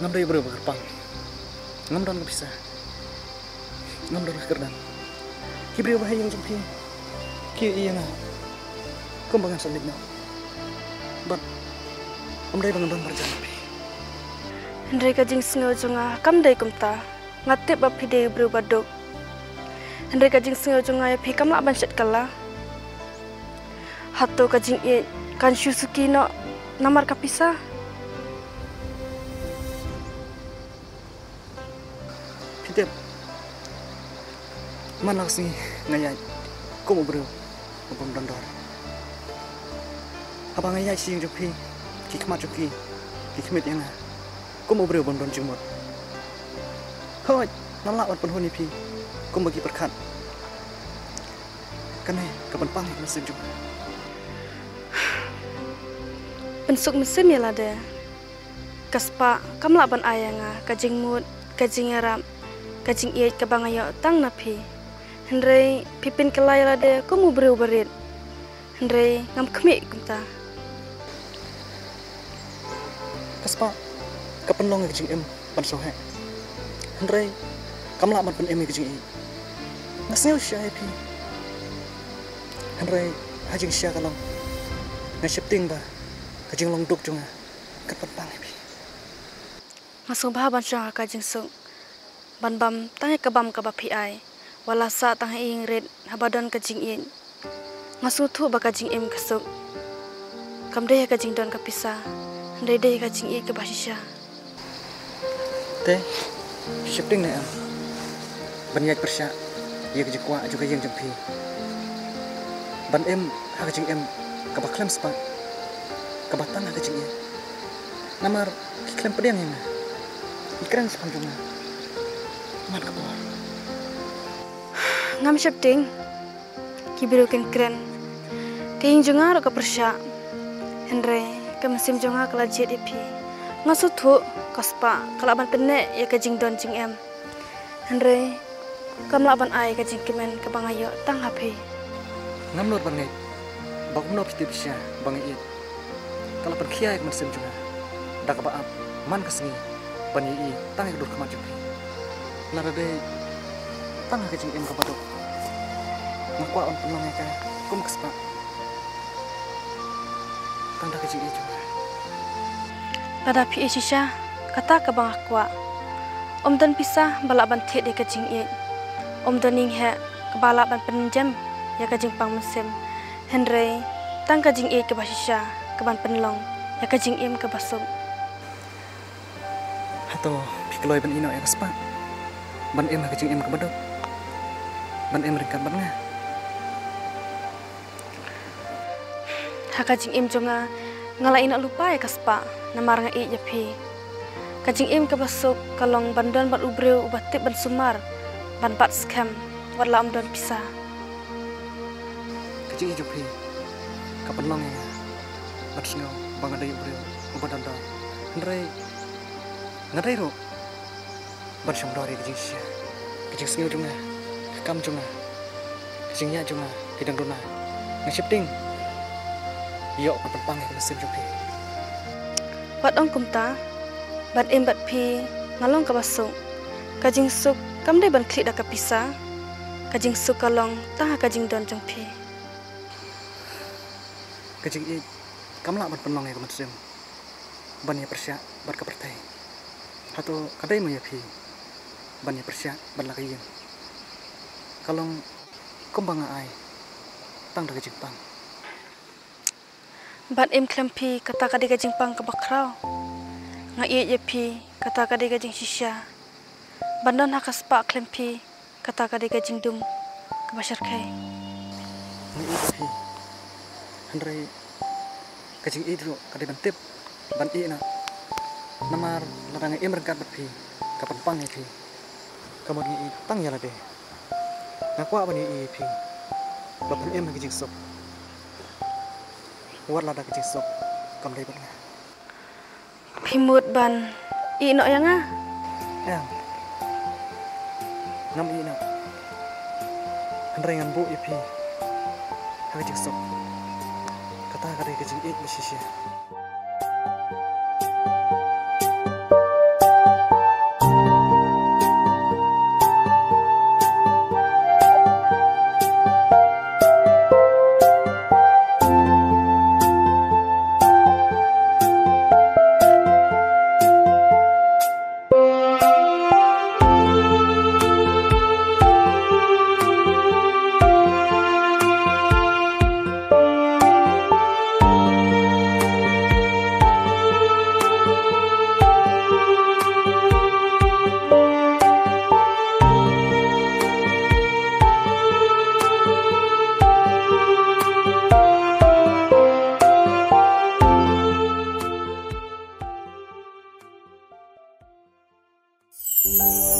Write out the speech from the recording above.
ngam dai bro berpang ngam don bisa ngam don kerdan kibri bahaya yang jumpi ki iya na kumbangan salit na bat dai bangan don berjalan pi Hendrai kajing singaw junga kam dai kumta ngate ba pide bro badok Hendrai kajing singaw junga ya pi kam la ban set kala hato kajing e kan Suzuki no namar kapisa Fitep mana sih ngayai kumu bro upam dandor apa ngayai sih yang jopi kikmat joki kikmet yang kumu bro upam don jumot hoi nalak wat penhuni pi kum bagi perkat kene kapan pang mesin juga pensuk mesin ya lada kaspa kam la ban ayanga kajing mut kajing aram kajing iet kabangayo tang napi Hendrai pipin kelai lada kumu bro berit Hendrai ngam kemi kumta kaspa kapan long kajing em pan sohe Hendrai kam la ban pen em kajing i ngasel syai pi Hendrai hajing sya kalong ngasipting ba kajing long duk junga kapan pang pi ngasung bah ban syang kajing sung ban bam tang kabam ka ba pi ai wala sa tang ing red habadon kajing in ngasu thu ba kajing em kasuk kam dei kajing don kapisa ndei dei kajing i ka basisha te shifting na am ban yak persya ye kajing kwa juga yang jempi ban em ha kajing em ka ba klem spa ka ba tang ha kajing ye namar klem pedian yang ikran sepam junga man ka bawah ngam shifting kibiru ken kren kaing junga ro ka persya Hendrai ka mesim junga kala jet ipi ngasu thu kaspa kala ban penne ya kajing don jing em Hendrai kam la ban ai kajing kimen ka bangayo tang hape ngam lor ban ngai bak no piti pisya bangai it kala per khiai man sem junga da ka ba ap man ka singi ban yi tang ka dur kama jumpi lara de tang ka jing em ka badok ngakwa on penong ka kum kaspa tang da ka jing e junga pada pi shisha kata ka bang akwa dan pisah bala ban the de kajing e dan ning he bala ban penjam ya kajing pang musim Hendrai tang kajing e ke basisha ke ban penlong ya kajing em ke basung hato pikloi ban ino ya kaspa ban em ha kajing em ka badok ban em ringkat ban nga ha kajing em jonga ngala ina lupa ya kaspa namar nga e ya pi kajing em ke basuk kalong bandan bat ubreu ubatip ban sumar ban bat scam wala don pisah kajing e jopi ka penlong ya bat sngo bang ada ubreu ubadan da Hendrai ro ban sham dori kajing sia kajing sngo junga kam junga kajing nya junga hidang dona ngasipting yo ka pang ka mesin jopi wat ong kumta ban em bat pi ngalong ka basung kajing suk kam dei ban klik da ka pisa kajing suk kalong tah kajing don jong pi kajing i kam la ban penong ya ka mesin ban ya persya bar ka pertai hato kadai mo ya pi ban ya persya ban la kayeng kalong kumbang ai tang da kajing pang ban em klempi kata kadi kajing pang ka bakrau nga ye pi kata kadi kajing shisha bandon hakas pa klempi kata kadi kajing dum ka bashar kai ni pi Hendrai kajing idro kadi ban tip ban i na namar larang em rengkat bat pi kapan pang ya pi kamon i tang ya la de ngakwa ban i pi bapan em kajing sok war la da kajing sok kam dai ban nga pimut ban i no yang ah ya ngam i na Hendrai ngan bu i pi ha kajing sok kata kadi kajing i bisisya Thank you.